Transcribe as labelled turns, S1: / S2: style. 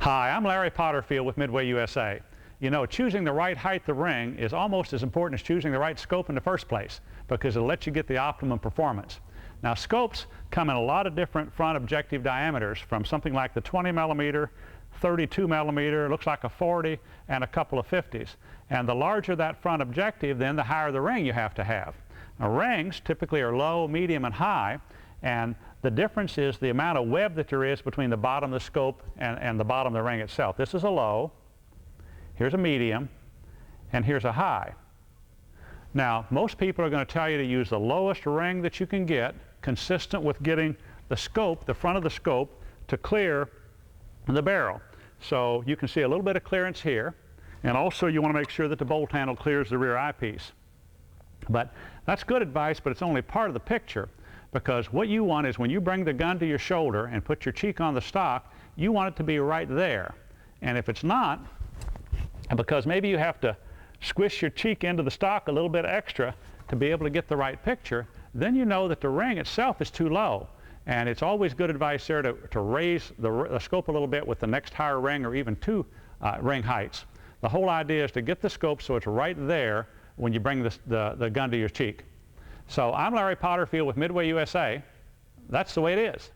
S1: Hi, I'm Larry Potterfield with Midway USA. You know, choosing the right height of ring is almost as important as choosing the right scope in the first place, because it'll let you get the optimum performance. Now, scopes come in a lot of different front objective diameters, from something like the 20 millimeter, 32 millimeter, looks like a 40, and a couple of 50s. And the larger that front objective, then the higher the ring you have to have. Now, rings typically are low, medium, and high, and the difference is the amount of web that there is between the bottom of the scope and the bottom of the ring itself. This is a low, here's a medium, and here's a high. Now, most people are going to tell you to use the lowest ring that you can get, consistent with getting the scope, the front of the scope, to clear the barrel. So you can see a little bit of clearance here, and also you want to make sure that the bolt handle clears the rear eyepiece. But that's good advice, but it's only part of the picture, because what you want is when you bring the gun to your shoulder and put your cheek on the stock, you want it to be right there. And if it's not, because maybe you have to squish your cheek into the stock a little bit extra to be able to get the right picture, then you know that the ring itself is too low. And it's always good advice there to raise the scope a little bit with the next higher ring, or even two ring heights. The whole idea is to get the scope so it's right there when you bring the gun to your cheek. So I'm Larry Potterfield with Midway USA. That's the way it is.